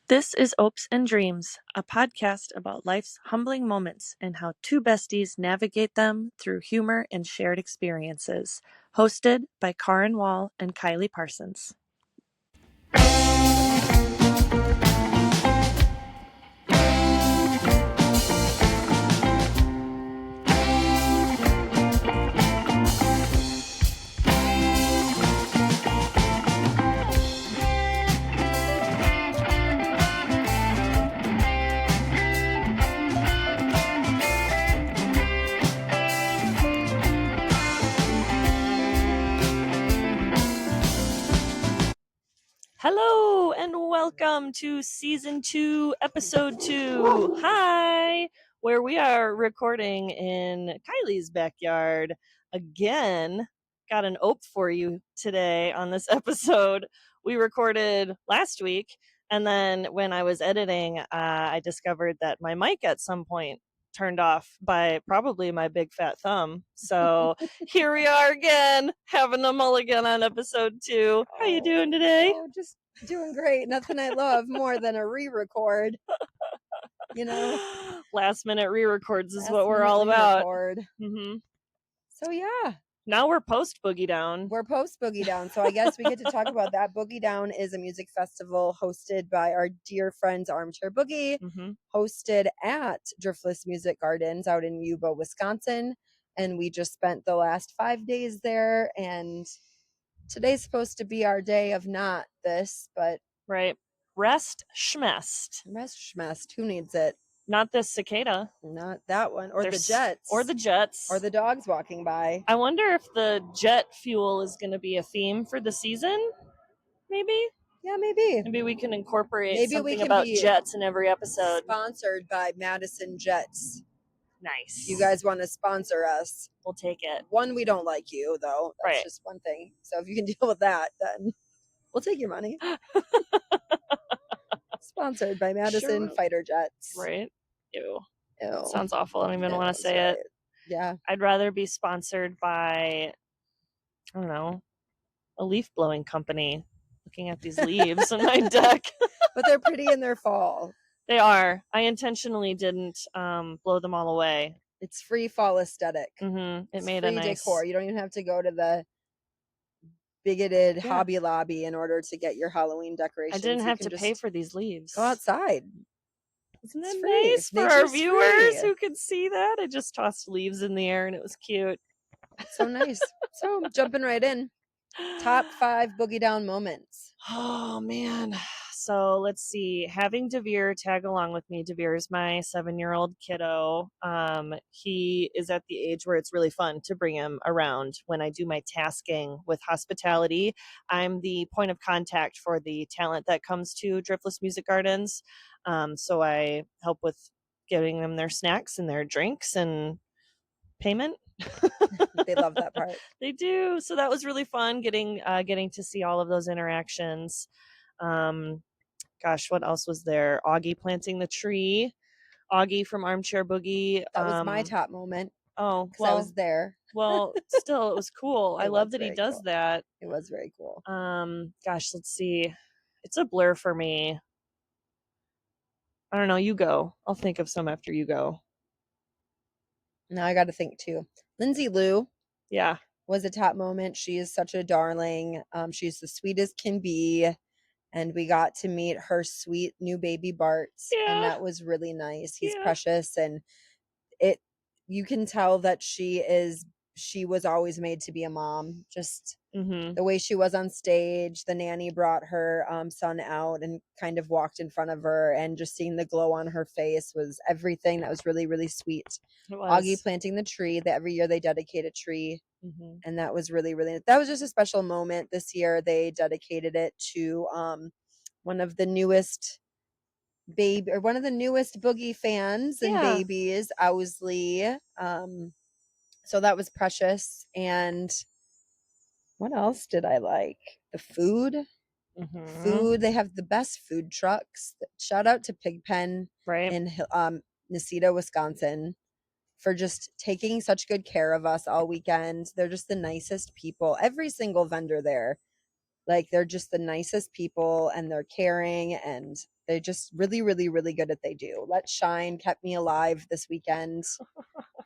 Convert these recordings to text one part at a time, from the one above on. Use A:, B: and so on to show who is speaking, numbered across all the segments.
A: This is Opes and Dreams, a podcast about life's humbling moments and how two besties navigate them through humor and shared experiences. Hosted by Carrin Wall and Kylei Parsons. Hello and welcome to Season 2, Episode 2. Hi! Where we are recording in Kylie's backyard again. Got an ope for you today on this episode. We recorded last week, and then when I was editing, I discovered that my mic at some point turned off by probably my big fat thumb. So here we are again, having a mulligan on episode 2. How you doing today?
B: Oh, just doing great. Nothing I love more than a re-record. You know,
A: last minute re-records is what we're all about.
B: Mm-hmm. So yeah,
A: now we're post Boogiedown.
B: We're post Boogiedown, so I guess we get to talk about that. Boogiedown is a music festival hosted by our dear friends Armchair Boogie, hosted at Driftless Music Gardens out in Yuba, Wisconsin, and we just spent the last 5 days there. And today's supposed to be our day of not this, but
A: right. Rest schmest.
B: Who needs it?
A: Not this cicada.
B: Not that one. Or the jets.
A: Or the jets.
B: Or the dogs walking by.
A: I wonder if the jet fuel is going to be a theme for the season. Maybe?
B: Yeah, maybe.
A: Maybe we can incorporate something about jets in every episode.
B: Sponsored by Madison Jets.
A: Nice.
B: If you guys want to sponsor us,
A: we'll take it.
B: One, we don't like you, though. That's
A: right.
B: Just one thing. So if you can deal with that, then we'll take your money. Sponsored by Madison Fighter Jets.
A: Right. Ew. That sounds awful. I don't even want to say it.
B: Yeah.
A: I'd rather be sponsored by, I don't know, a leaf blowing company. Looking at these leaves on my deck.
B: But they're pretty in their fall.
A: They are. I intentionally didn't blow them all away.
B: It's free fall aesthetic.
A: It made a nice
B: decor. You don't even have to go to the bigoted Hobby Lobby in order to get your Halloween decorations.
A: I didn't have to pay for these leaves.
B: Go outside.
A: Isn't that nice for our viewers who can see that? I just tossed leaves in the air and it was cute.
B: So nice. So jumping right in. Top 5 Boogiedown moments.
A: Oh, man. So let's see. Having Devere tag along with me. Devere is my 7-year-old kiddo. He is at the age where it's really fun to bring him around when I do my tasking with hospitality. I'm the point of contact for the talent that comes to Driftless Music Gardens. So I help with getting them their snacks and their drinks and payment.
B: They love that part.
A: They do. So that was really fun getting to see all of those interactions. Gosh, what else was there? Augie planting the tree. Augie from Armchair Boogie.
B: That was my top moment.
A: Oh,
B: well, I was there.
A: Well, still, it was cool. I love that he does that.
B: It was very cool.
A: Gosh, let's see. It's a blur for me. I don't know. You go. I'll think of some after you go.
B: Now I got to think too. Lindsay Lou.
A: Yeah.
B: Was a top moment. She is such a darling. She's the sweetest can be. And we got to meet her sweet new baby Bart.
A: Yeah.
B: And that was really nice. He's precious. And you can tell that she was always made to be a mom. Just the way she was on stage. The nanny brought her son out and kind of walked in front of her, and just seeing the glow on her face was everything. That was really, really sweet. Augie planting the tree. Every year they dedicate a tree. And that was really, really, that was just a special moment. This year they dedicated it to one of the newest Boogie fans and babies, Owsley. So that was precious. And what else did I like? The food. Food. They have the best food trucks. Shout out to Pigpen in Necedah, Wisconsin, for just taking such good care of us all weekend. They're just the nicest people. Every single vendor there Like, they're just the nicest people, and they're caring, and they're just really, really, really good at what they do. Let Shine kept me alive this weekend,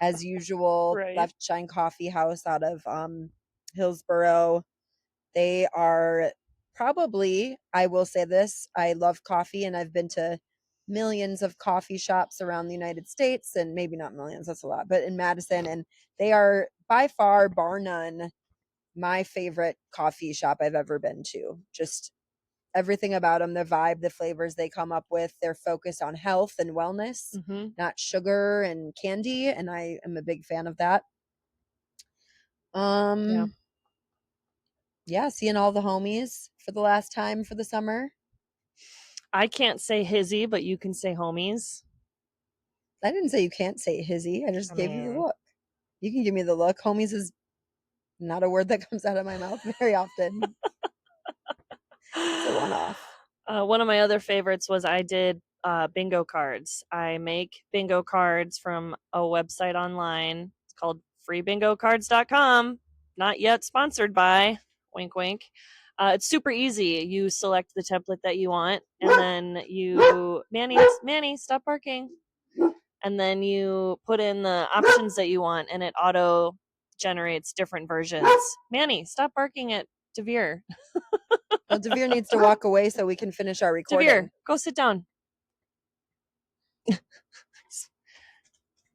B: as usual.
A: Right.
B: Left Shine Coffee House out of Hillsboro. They are probably, I will say this, I love coffee, and I've been to millions of coffee shops around the United States, and maybe not millions, that's a lot, but in Madison, and they are by far, bar none, my favorite coffee shop I've ever been to. Just everything about them, the vibe, the flavors they come up with, their focus on health and wellness, not sugar and candy, and I am a big fan of that. Yeah, seeing all the homies for the last time for the summer.
A: I can't say hizzy, but you can say homies.
B: I didn't say you can't say hizzy. I just gave you the look. You can give me the look. Homies is not a word that comes out of my mouth very often. It's a one-off.
A: One of my other favorites was I did bingo cards. I make bingo cards from a website online. It's called freebingocards.com. Not yet sponsored by. Wink, wink. It's super easy. You select the template that you want, and then you Manny, stop barking. And then you put in the options that you want, and it auto generates different versions. Manny, stop barking at Devere.
B: Well, Devere needs to walk away so we can finish our recording.
A: Devere, go sit down.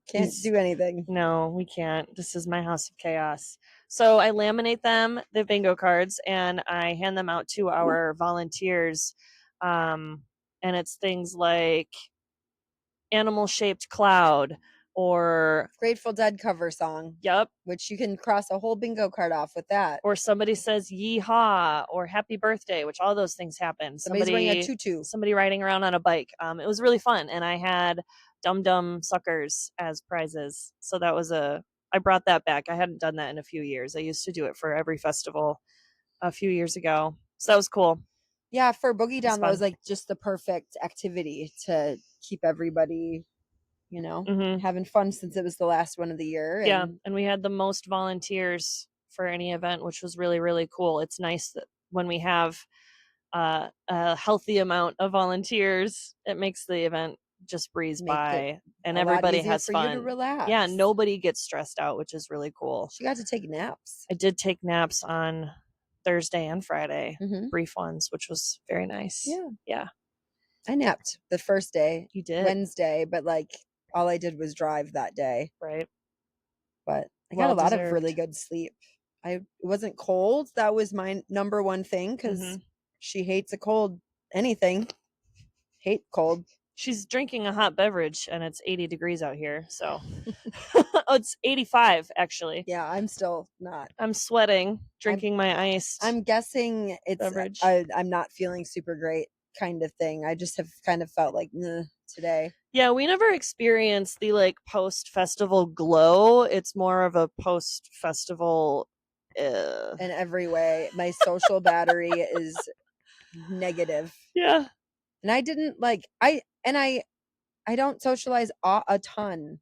B: Can't do anything.
A: No, we can't. This is my house of chaos. So I laminate them, the bingo cards, and I hand them out to our volunteers. And it's things like animal shaped cloud or
B: Grateful Dead cover song.
A: Yep.
B: Which you can cross a whole bingo card off with that.
A: Or somebody says yeehaw or happy birthday, which all those things happen.
B: Somebody's wearing a tutu.
A: Somebody riding around on a bike. It was really fun, and I had Dum Dum Suckers as prizes. So that was I brought that back. I hadn't done that in a few years. I used to do it for every festival a few years ago. So that was cool.
B: Yeah, for Boogiedown, that was like just the perfect activity to keep everybody, having fun since it was the last one of the year.
A: And we had the most volunteers for any event, which was really, really cool. It's nice that when we have a healthy amount of volunteers, it makes the event just breeze by, and everybody has fun.
B: You to relax.
A: Yeah, nobody gets stressed out, which is really cool.
B: She got to take naps.
A: I did take naps on Thursday and Friday, brief ones, which was very nice. Yeah.
B: I napped the first day.
A: You did.
B: Wednesday, but all I did was drive that day.
A: Right.
B: But I got a lot of really good sleep. It wasn't cold. That was my number one thing, because she hates a cold anything. Hate cold.
A: She's drinking a hot beverage, and it's 80 degrees out here. So it's 85 actually.
B: Yeah, I'm still not.
A: I'm sweating, drinking my iced.
B: I'm guessing it's
A: beverage.
B: I'm not feeling super great kind of thing. I just have kind of felt like today.
A: Yeah, we never experienced the post-festival glow. It's more of a post-festival
B: in every way. My social battery is negative.
A: Yeah.
B: And I didn't I don't socialize a ton.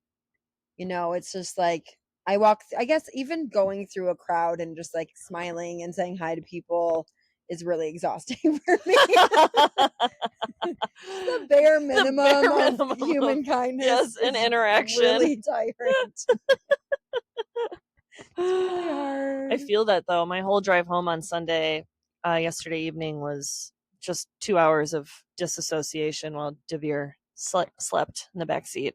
B: It's just I walk, I guess even going through a crowd and just smiling and saying hi to people is really exhausting for me. The bare minimum of human kindness.
A: Yes, an interaction.
B: Really tiring. It's really hard.
A: I feel that though. My whole drive home on Sunday, yesterday evening, was just 2 hours of disassociation while Devere slept in the back seat.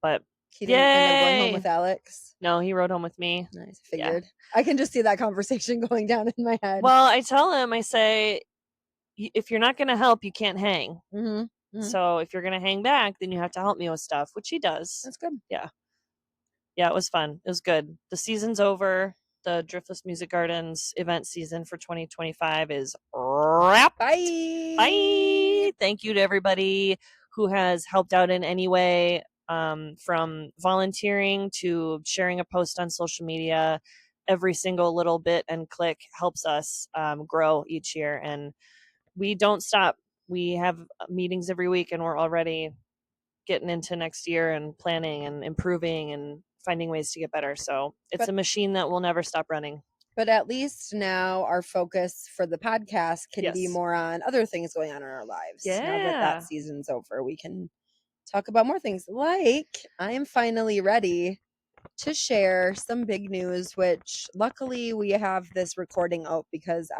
A: But
B: he didn't end up going home with Alex.
A: No, he rode home with me.
B: Nice. Figured. Yeah. I can just see that conversation going down in my head.
A: Well, I tell him, I say, if you're not going to help, you can't hang. So if you're going to hang back, then you have to help me with stuff, which he does.
B: That's good.
A: Yeah. Yeah, it was fun. It was good. The season's over. The Driftless Music Gardens event season for 2025 is wrapped.
B: Bye.
A: Bye. Thank you to everybody who has helped out in any way, from volunteering to sharing a post on social media. Every single little bit and click helps us grow each year, and we don't stop. We have meetings every week, and we're already getting into next year and planning and improving and finding ways to get better. So it's a machine that will never stop running.
B: But at least now our focus for the podcast can be
A: Yes.
B: more on other things going on in our lives. Now that
A: Yeah.
B: season's over, we can talk about more things. Like, I am finally ready to share some big news, which luckily we have this recording out because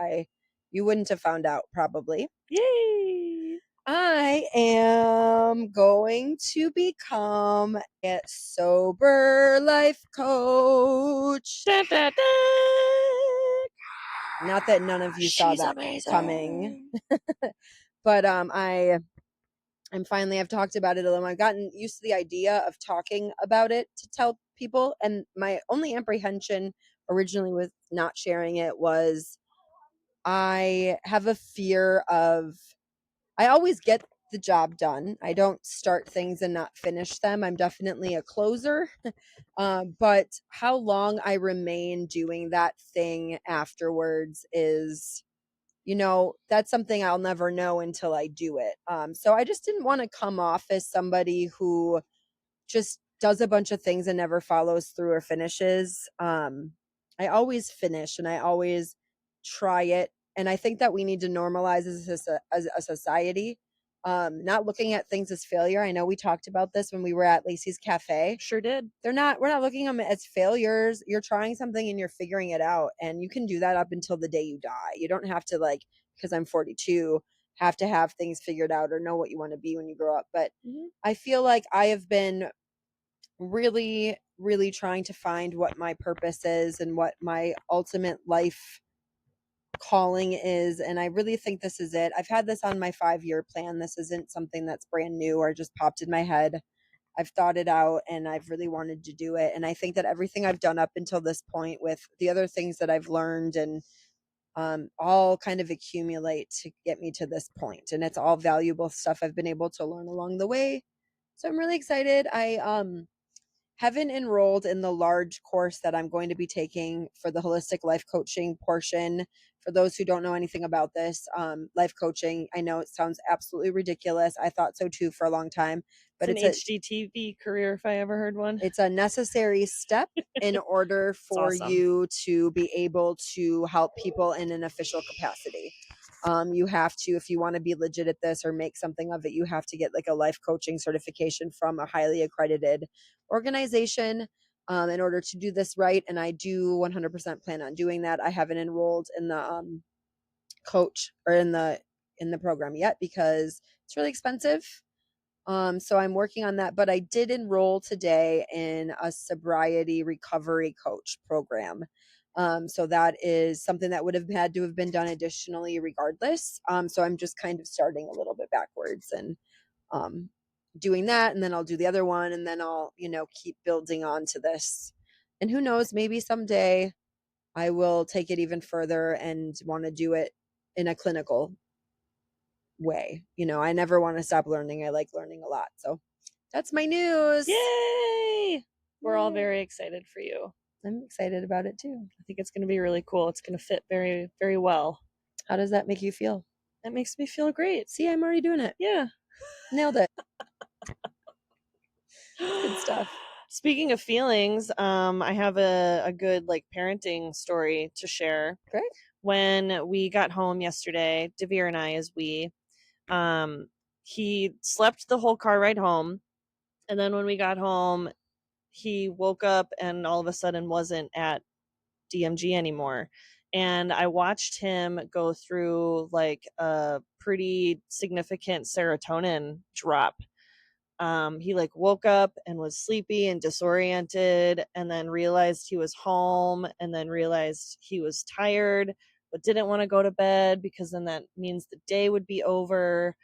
B: you wouldn't have found out probably.
A: Yay!
B: I am going to become a sober life coach.
A: Da, da, da.
B: Not that none of you saw
A: She's
B: that
A: amazing.
B: coming, but I'm finally, I've talked about it a little. I've gotten used to the idea of talking about it to tell people, and my only apprehension originally with not sharing it was I have a fear of, I always get the job done. I don't start things and not finish them. I'm definitely a closer. But how long I remain doing that thing afterwards is, that's something I'll never know until I do it. So I just didn't want to come off as somebody who just does a bunch of things and never follows through or finishes. I always finish and I always try it. And I think that we need to normalize as a society, not looking at things as failure. I know we talked about this when we were at Lacey's Cafe.
A: Sure did.
B: We're not looking at them as failures. You're trying something and you're figuring it out. And you can do that up until the day you die. You don't have to, like, because I'm 42, have to have things figured out or know what you want to be when you grow up. But I feel like I have been really, really trying to find what my purpose is and what my ultimate life calling is. And I really think this is it. I've had this on my 5-year plan. This isn't something that's brand new or just popped in my head. I've thought it out and I've really wanted to do it. And I think that everything I've done up until this point with the other things that I've learned and all kind of accumulate to get me to this point. And it's all valuable stuff I've been able to learn along the way. So I'm really excited. I haven't enrolled in the large course that I'm going to be taking for the holistic life coaching portion. For those who don't know anything about this, life coaching, I know it sounds absolutely ridiculous. I thought so too for a long time, but
A: it's an HGTV career if I ever heard one.
B: It's a necessary step in order for you to be able to help people in an official capacity. You have to, if you want to be legit at this or make something of it, you have to get like a life coaching certification from a highly accredited organization in order to do this right. And I do 100% plan on doing that. I haven't enrolled in the coach or in the program yet because it's really expensive. So I'm working on that, but I did enroll today in a sobriety recovery coach program. So that is something that would have had to have been done additionally regardless. So I'm just kind of starting a little bit backwards and doing that, and then I'll do the other one, and then I'll, keep building on to this. And who knows, maybe someday I will take it even further and want to do it in a clinical way. I never want to stop learning. I like learning a lot. So that's my news.
A: Yay! We're all very excited for you.
B: I'm excited about it too.
A: I think it's going to be really cool. It's going to fit very, very well.
B: How does that make you feel?
A: That makes me feel great.
B: See, I'm already doing it.
A: Yeah.
B: Nailed it. Good stuff.
A: Speaking of feelings, I have a good like parenting story to share.
B: Great.
A: When we got home yesterday, Devere and I, as he slept the whole car ride home. And then when we got home, he woke up and all of a sudden wasn't at DMG anymore. And I watched him go through like a pretty significant serotonin drop. He like woke up and was sleepy and disoriented, and then realized he was home, and then realized he was tired but didn't want to go to bed because then that means the day would be over.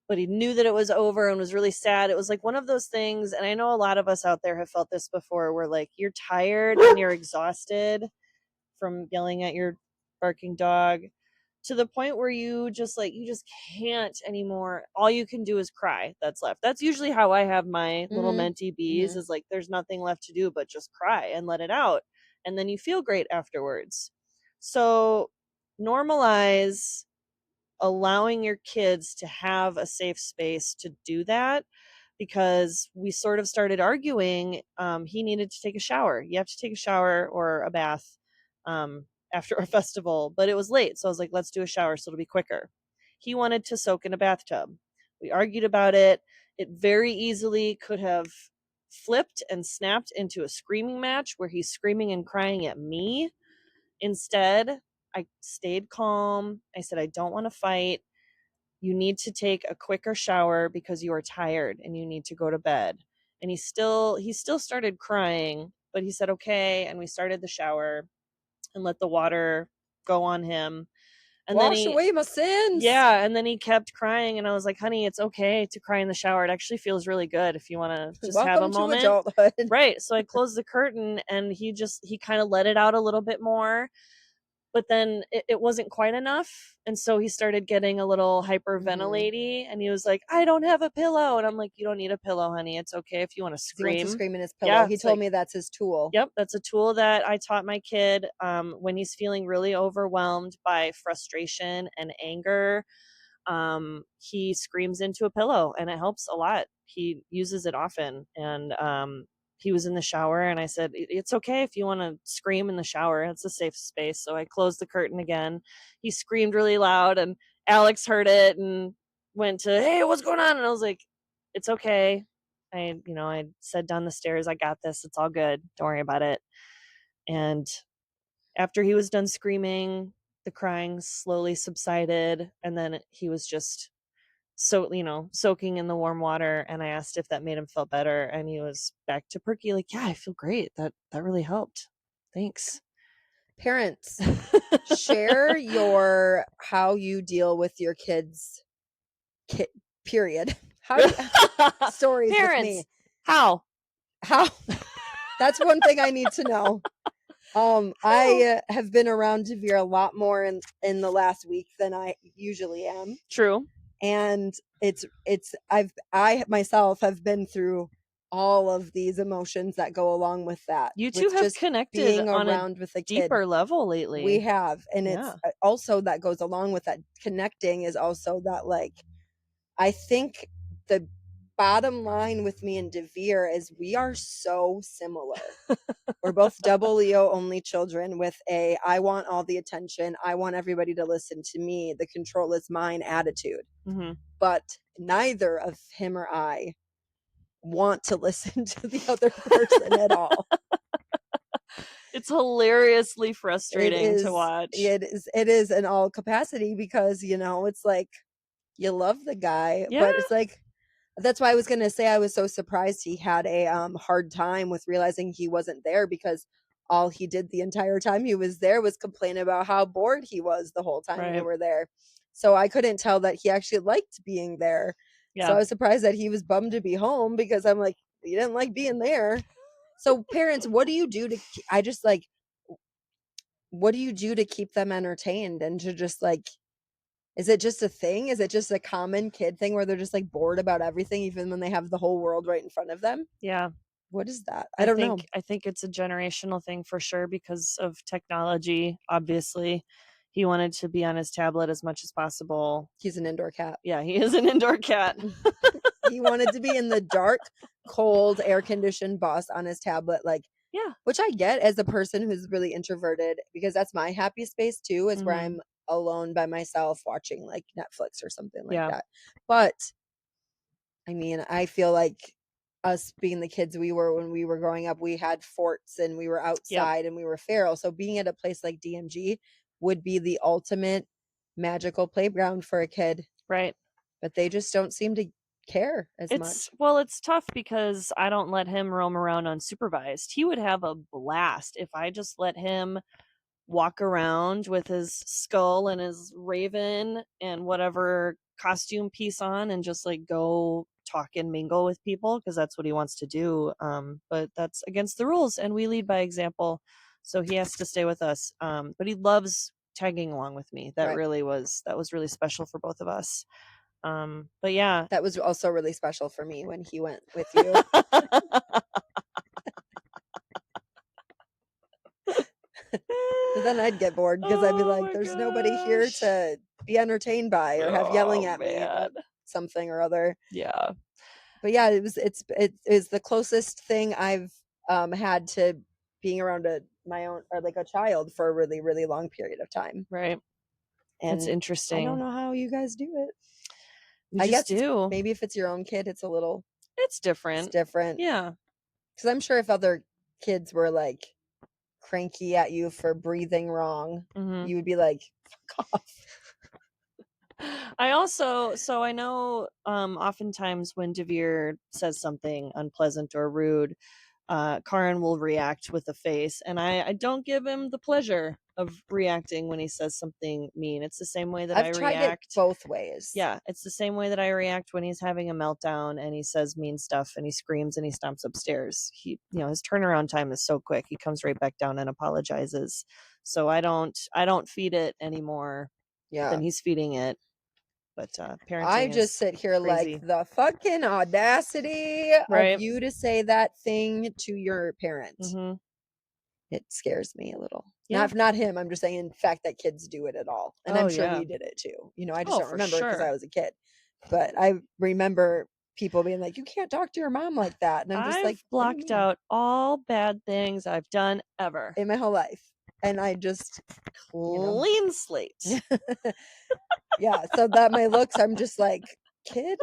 A: But he knew that it was over and was really sad. It was like one of those things, and I know a lot of us out there have felt this before, where like you're tired and you're exhausted from yelling at your barking dog, to the point where you just can't anymore. All you can do is cry. That's left. That's usually how I have my little mentee bees, is like there's nothing left to do but just cry and let it out, and then you feel great afterwards. So normalize allowing your kids to have a safe space to do that, because we sort of started arguing. He needed to take a shower. You have to take a shower or a bath after a festival, but it was late. So I was like, let's do a shower so it'll be quicker. He wanted to soak in a bathtub. We argued about it. It very easily could have flipped and snapped into a screaming match where he's screaming and crying at me. Instead, I stayed calm. I said, I don't want to fight. You need to take a quicker shower because you are tired and you need to go to bed. And he still started crying, but he said, okay. And we started the shower and let the water go on him. And
B: Wash away my sins.
A: Yeah, and then he kept crying, and I was like, honey, it's okay to cry in the shower. It actually feels really good if you want to just have a moment.
B: Welcome to adulthood.
A: Right. So I closed the curtain, and he kind of let it out a little bit more, but then it wasn't quite enough. And so he started getting a little hyperventilating, and he was like, I don't have a pillow. And I'm like, you don't need a pillow, honey. It's okay if you want to scream.
B: He wants to scream in his pillow. Yeah, he told me that's his tool.
A: Yep, that's a tool that I taught my kid when he's feeling really overwhelmed by frustration and anger. He screams into a pillow, and it helps a lot. He uses it often. And he was in the shower, and I said, it's okay if you want to scream in the shower. It's a safe space. So I closed the curtain again. He screamed really loud, and Alex heard it and went to, hey, what's going on? And I was like, it's okay. I said down the stairs, I got this. It's all good. Don't worry about it. And after he was done screaming, the crying slowly subsided, and then he was just soaking in the warm water. And I asked if that made him feel better, and he was back to perky, like, yeah, I feel great. That really helped. Thanks.
B: Parents, share how you deal with your kids. Period. Stories
A: Parents,
B: with me.
A: How?
B: That's one thing I need to know. I have been around Devere a lot more in the last week than I usually am.
A: True.
B: And I myself have been through all of these emotions that go along with that.
A: You two have connected being around with a deeper level lately.
B: We have. And it's also that goes along with that connecting is also that, like, I think the bottom line with me and Devere is we are so similar. We're both double Leo only children with I want all the attention. I want everybody to listen to me. The control is mine attitude. Mm-hmm. But neither of him or I want to listen to the other person at all.
A: It's hilariously frustrating to watch.
B: It is in all capacity because, it's like you love the guy, but it's like, that's why I was going to say I was so surprised he had a hard time with realizing he wasn't there, because all he did the entire time he was there was complain about how bored he was the whole time we were there. So I couldn't tell that he actually liked being there. Yeah. So I was surprised that he was bummed to be home, because I'm like, he didn't like being there. So parents, what do you do what do you do to keep them entertained and to just like, is it just a thing? Is it just a common kid thing where they're just like bored about everything, even when they have the whole world right in front of them?
A: Yeah.
B: What is that? I don't know.
A: I think it's a generational thing for sure because of technology. Obviously, he wanted to be on his tablet as much as possible.
B: He's an indoor cat.
A: Yeah, he is an indoor cat.
B: He wanted to be in the dark, cold, air-conditioned bus on his tablet. Like, yeah, which I get as a person who's really introverted, because that's my happy space too, is where I'm alone by myself watching like Netflix or something like that. But I mean, I feel like us being the kids we were when we were growing up, we had forts and we were outside and we were feral. So being at a place like DMG would be the ultimate magical playground for a kid.
A: Right.
B: But they just don't seem to care as much.
A: Well, it's tough because I don't let him roam around unsupervised. He would have a blast if I just let him walk around with his skull and his raven and whatever costume piece on and just like go talk and mingle with people, because that's what he wants to do. But that's against the rules, and we lead by example, so he has to stay with us. But he loves tagging along with me. That was really special for both of us. But yeah,
B: that was also really special for me when he went with you. But then I'd get bored because I'd be like, there's nobody here to be entertained by or have yelling at me about something or other.
A: Yeah.
B: But yeah, it is the closest thing I've had to being around a my own, or like a child for a really, really long period of time.
A: Right.
B: And
A: it's interesting.
B: I don't know how you guys do it.
A: I guess
B: do. Maybe if it's your own kid, it's
A: different.
B: It's different.
A: Yeah.
B: Because I'm sure if other kids were like cranky at you for breathing wrong, you would be like, fuck off.
A: I know oftentimes when Devere says something unpleasant or rude, Carrin will react with a face, and I don't give him the pleasure of reacting when he says something mean. It's the same way that
B: I've tried it both ways.
A: Yeah, it's the same way that I react when he's having a meltdown and he says mean stuff and he screams and he stomps upstairs. His turnaround time is so quick. He comes right back down and apologizes. So I don't feed it anymore than he's feeding it. But parenting
B: I just sit here
A: crazy.
B: like the fucking audacity of you to say that thing to your parent. It scares me a little. Yeah. Not him. I'm just saying the fact that kids do it at all. And I'm sure we did it too. I just don't remember because I was a kid. But I remember people being like, you can't talk to your mom like that. And I'm just like,
A: blocked out all bad things I've done ever
B: in my whole life. And I just
A: clean slate.
B: Yeah. So that my looks, I'm just like, kid,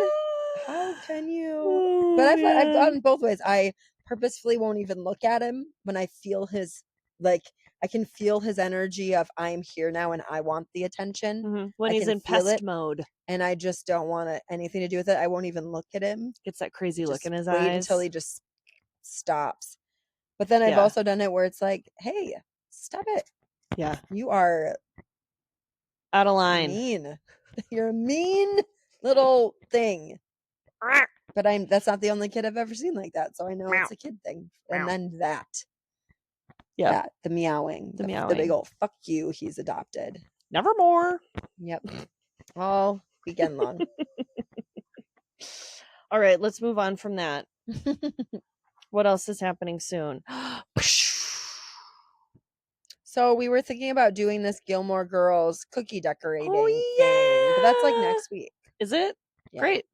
B: how can you? But I've gone both ways. I purposefully won't even look at him when I feel his, like, I can feel his energy of I'm here now and I want the attention.
A: When he's in pest mode.
B: And I just don't want anything to do with it. I won't even look at him.
A: Gets that crazy look in his
B: wait
A: eyes.
B: until he just stops. But then I've also done it where it's like, hey, stop it.
A: Yeah.
B: You are
A: out of line.
B: Mean. You're a mean little thing. But that's not the only kid I've ever seen like that. So I know it's a kid thing. And then that. Yeah. The meowing. The big old fuck you. He's adopted.
A: Nevermore.
B: Yep. All weekend long.
A: All right. Let's move on from that. What else is happening soon?
B: So we were thinking about doing this Gilmore Girls cookie decorating thing. But that's like next week.
A: Is it? Yeah. Great.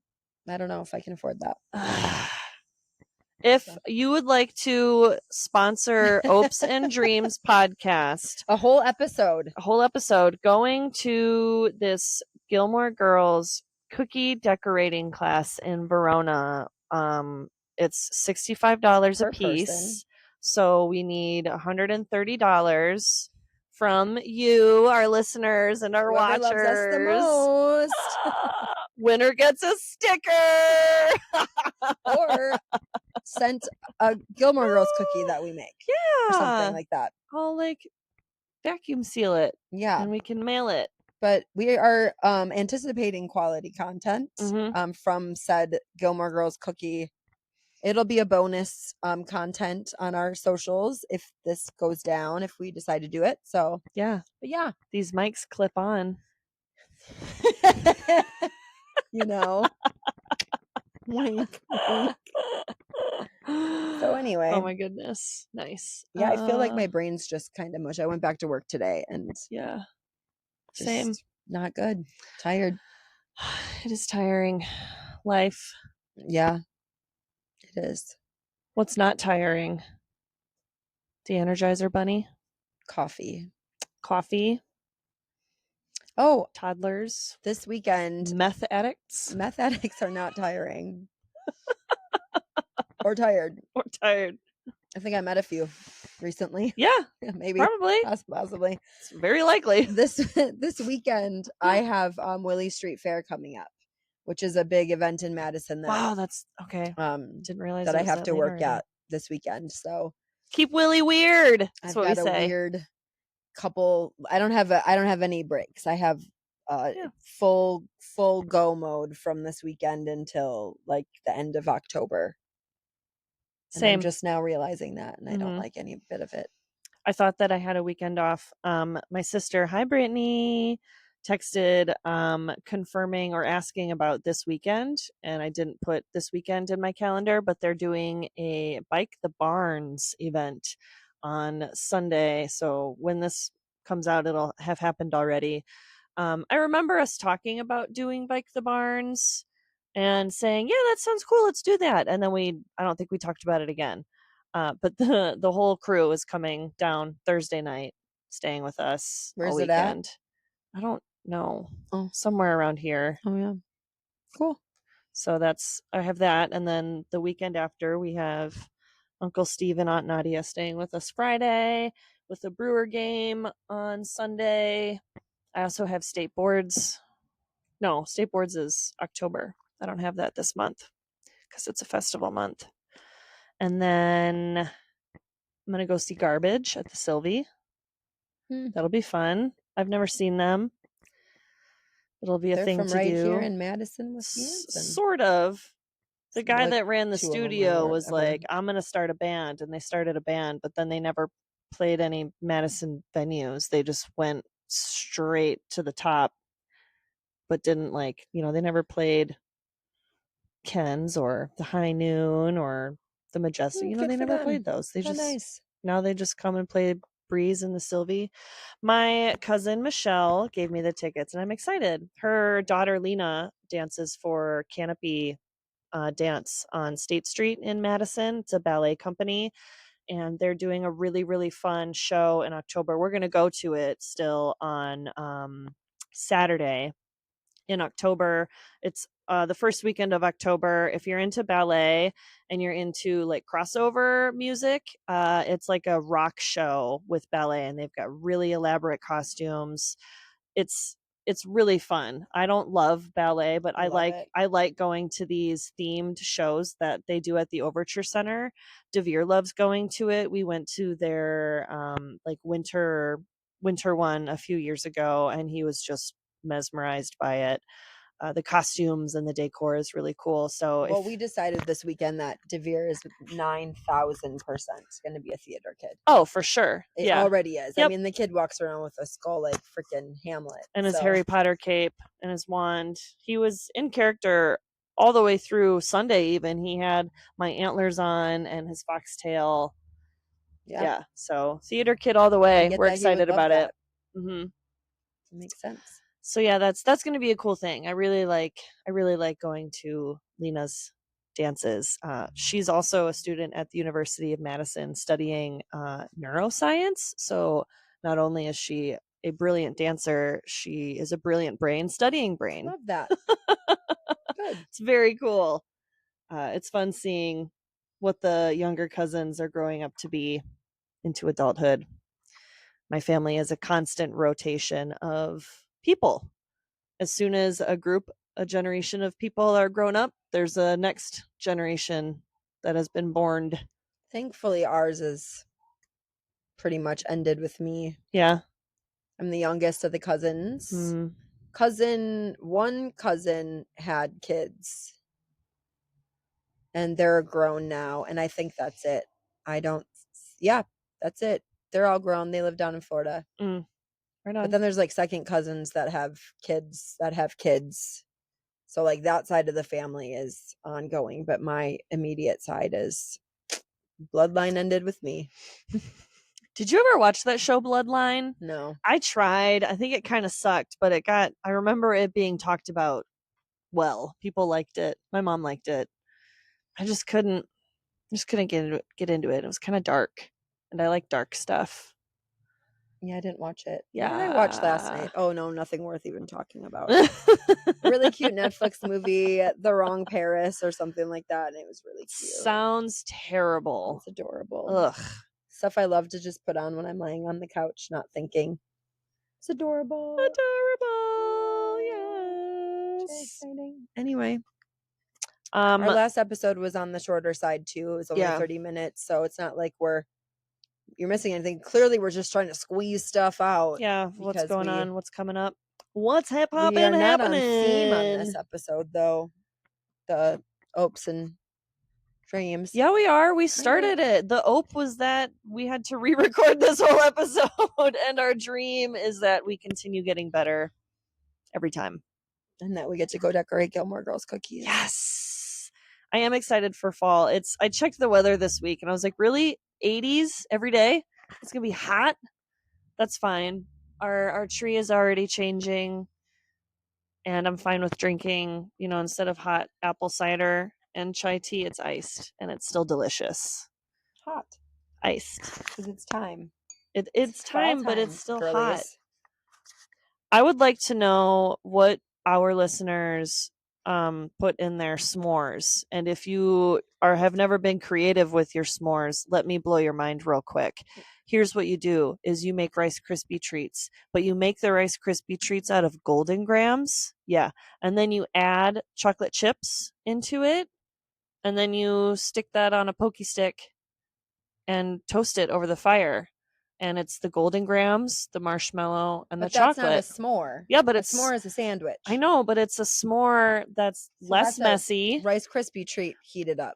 B: I don't know if I can afford that.
A: If you would like to sponsor Opes and Dreams podcast,
B: a whole episode
A: going to this Gilmore Girls cookie decorating class in Verona. It's $65 a piece. Person. So we need $130 from you, our listeners, and our watchers. Loves us the most. Winner gets a sticker.
B: Or sent a Gilmore Girls cookie that we make.
A: Yeah.
B: Or something like that.
A: I'll vacuum seal it.
B: Yeah.
A: And we can mail it.
B: But we are anticipating quality content from said Gilmore Girls cookie. It'll be a bonus content on our socials if this goes down, if we decide to do it. So
A: yeah.
B: But yeah.
A: These mics clip on.
B: Wink, wink. So anyway.
A: Oh my goodness. Nice.
B: Yeah, I feel like my brain's just kind of mush. I went back to work today and
A: yeah. Same.
B: Not good. Tired.
A: It is tiring. Life.
B: Yeah. It is.
A: What's not tiring? The Energizer Bunny?
B: Coffee.
A: Oh, toddlers.
B: This weekend.
A: Meth addicts.
B: Meth addicts are not tiring. Or tired. I think I met a few recently.
A: Yeah.
B: Maybe.
A: Probably.
B: Possibly.
A: It's very likely.
B: This weekend, I have Willie Street Fair coming up, which is a big event in Madison.
A: Wow, that's okay. Didn't realize
B: that I have to work at this weekend. So
A: keep Willie weird. That's
B: I've got a weird couple. I don't have any breaks. I have full go mode from this weekend until like the end of October. Same. And I'm just now realizing that, and I don't like any bit of it.
A: I thought that I had a weekend off. My sister, hi Brittany, texted confirming or asking about this weekend, and I didn't put this weekend in my calendar, but they're doing a Bike the Barns event on Sunday. So when this comes out, it'll have happened already. I remember us talking about doing Bike the Barns and saying, yeah, that sounds cool. Let's do that. And then I don't think we talked about it again. But the whole crew is coming down Thursday night, staying with us all
B: Where's it at?
A: weekend. I don't know.
B: Oh.
A: Somewhere around here.
B: Oh, yeah. Cool.
A: So I have that. And then the weekend after, we have Uncle Steve and Aunt Nadia staying with us Friday with a Brewer game on Sunday. I also have state boards. No, state boards is October. I don't have that this month because it's a festival month. And then I'm going to go see Garbage at the Sylvie. That'll be fun. I've never seen them. It'll be a
B: They're
A: thing
B: from
A: to
B: right
A: do.
B: here in Madison, Wisconsin.
A: Sort of. The guy
B: Like
A: that ran the
B: 2 of 'em or
A: studio was
B: whatever.
A: like, I'm going to start a band. And they started a band, but then they never played any Madison venues. They just went straight to the top, but didn't they never played Ken's or the High Noon or the Majestic.
B: Good
A: They
B: for
A: never
B: them.
A: played those. They
B: How
A: just
B: nice.
A: Now they just come and play Breeze in the Sylvie. My cousin Michelle gave me the tickets, and I'm excited. Her daughter Lena dances for Canopy Dance on State Street in Madison. It's a ballet company, and they're doing a really, really fun show in October. We're going to go to it still on Saturday in October. It's the first weekend of October. If you're into ballet and you're into like crossover music, it's like a rock show with ballet, and they've got really elaborate costumes. It's really fun. I don't love ballet, but I like going to these themed shows that they do at the Overture Center. Devere loves going to it. We went to their like winter one a few years ago, and he was just mesmerized by it. The costumes and the decor is really cool. So
B: we decided this weekend that Devere is 9,000% going to be a theater kid.
A: Oh, for sure.
B: It already is.
A: Yep.
B: I mean, the kid walks around with a skull like freaking Hamlet.
A: And his Harry Potter cape and his wand. He was in character all the way through Sunday even. He had my antlers on and his foxtail. Yeah. So theater kid all the way. We're excited about it. Mm-hmm.
B: Makes sense.
A: So yeah, that's going to be a cool thing. I really like going to Lena's dances. She's also a student at the University of Madison studying neuroscience. So not only is she a brilliant dancer, she is a brilliant brain studying brain.
B: Love that. Good.
A: It's very cool. It's fun seeing what the younger cousins are growing up to be into adulthood. My family is a constant rotation of people. As soon as a generation of people are grown up, there's a next generation that has been born.
B: Thankfully, ours is pretty much ended with me.
A: Yeah.
B: I'm the youngest of the cousins. One cousin had kids, and they're grown now, and I think that's it. That's it. They're all grown. They live down in Florida.
A: Right on.
B: But then there's like second cousins that have kids. So like that side of the family is ongoing, but my immediate side is bloodline ended with me.
A: Did you ever watch that show Bloodline?
B: No.
A: I tried. I think it kind of sucked, but I remember it being talked about well. People liked it. My mom liked it. I just couldn't get into it. It was kind of dark, and I like dark stuff.
B: Yeah, I didn't watch it.
A: Yeah.
B: What did I watch last night? Oh no, nothing worth even talking about. Really cute Netflix movie, The Wrong Paris or something like that, and it was really cute.
A: Sounds terrible.
B: It's adorable.
A: Ugh.
B: Stuff I love to just put on when I'm laying on the couch not thinking. It's adorable.
A: Adorable. Yes.
B: Very exciting.
A: Anyway.
B: Our last episode was on the shorter side too. It was only 30 minutes, so it's not like you're missing anything. Clearly, we're just trying to squeeze stuff out.
A: Yeah, what's going on? What's coming up? What's happening?
B: We are not on theme on this episode, though. The Opes and Dreams.
A: Yeah, we are. We started it. The Ope was that we had to re-record this whole episode, and our dream is that we continue getting better every time.
B: And that we get to go decorate Gilmore Girls cookies.
A: Yes. I am excited for fall. I checked the weather this week, and I was like, really? 80s every day? It's going to be hot? That's fine. Our tree is already changing, and I'm fine with drinking, instead of hot apple cider and chai tea, it's iced, and it's still delicious.
B: Hot.
A: Iced.
B: Because it's time.
A: It's time, but it's still
B: girlies.
A: hot. I would like to know what our listeners put in their s'mores. And if you have never been creative with your s'mores, let me blow your mind real quick. Here's what you do is you make Rice Krispie treats, but you make the Rice Krispie treats out of Golden Grams. Yeah. And then you add chocolate chips into it. And then you stick that on a pokey stick and toast it over the fire. And it's the Golden Grams, the marshmallow, and the chocolate.
B: But that's not a s'more.
A: Yeah, but
B: a s'more is a sandwich.
A: I know, but it's a s'more that's less messy.
B: Rice Krispie treat heated up.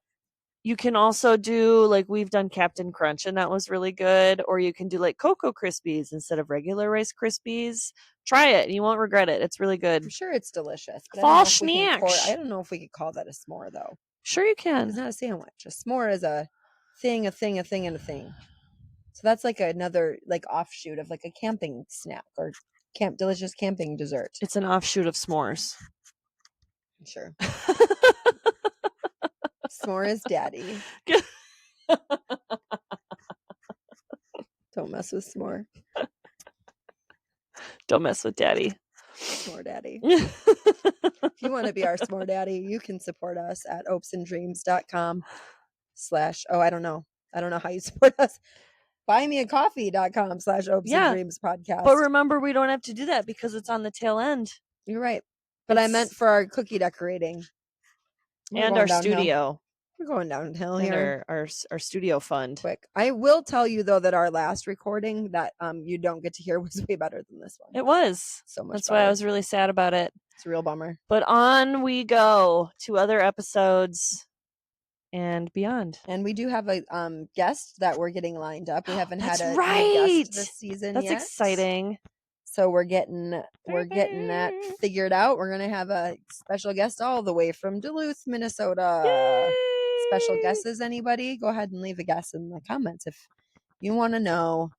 A: You can also do, like, we've done Captain Crunch, and that was really good. Or you can do, like, Cocoa Krispies instead of regular Rice Krispies. Try it. You won't regret it. It's really good.
B: I'm sure it's delicious.
A: Fall snack.
B: I don't know if we could call that a s'more, though.
A: Sure you can.
B: It's not a sandwich. A s'more is a thing, and a thing. So that's like another, like, offshoot of, like, a camping snack or delicious camping dessert.
A: It's an offshoot of s'mores.
B: Sure. S'more is daddy. Don't mess with s'more.
A: Don't mess with daddy.
B: S'more daddy. If you want to be our s'more daddy, you can support us at opesandreams.com/ I don't know how you support us. buymeacoffee.com/ opesandreams podcast.
A: But remember, we don't have to do that because it's on the tail end.
B: You're right. But I meant for our cookie decorating.
A: And our studio.
B: We're going downhill
A: and
B: here.
A: Our studio fund.
B: Quick. I will tell you, though, that our last recording that you don't get to hear was way better than this one.
A: It was.
B: So much
A: That's
B: better.
A: why I was really sad about it.
B: It's a real bummer.
A: But on we go to other episodes and beyond.
B: And we do have a guest that we're getting lined up. We haven't had a
A: guest
B: this season
A: yet.
B: That's
A: exciting.
B: So we're getting that figured out. We're gonna have a special guest all the way from Duluth, Minnesota.
A: Yay!
B: Special guesses, anybody? Go ahead and leave a guess in the comments if you want to know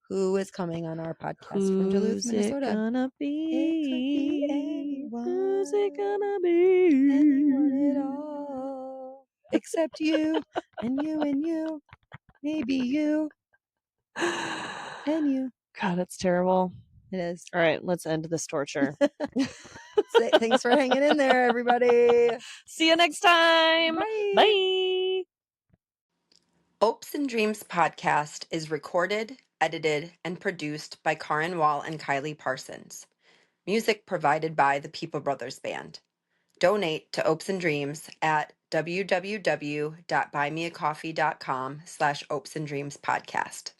B: who is coming on our podcast from Duluth, Minnesota.
A: It gonna be?
B: It could be anyone.
A: Who's it gonna be?
B: Anyone at all. Except you and you and you. Maybe you and you.
A: God, it's terrible.
B: It is.
A: All right, let's end this torture.
B: Thanks for hanging in there, everybody.
A: See you next time.
B: Bye.
A: Bye.
C: Hopes and Dreams podcast is recorded, edited, and produced by Carrin Wall and Kylei Parsons. Music provided by the People Brothers Band. Donate to Hopes and Dreams at www.buymeacoffee.com/Hopes and Dreams podcast.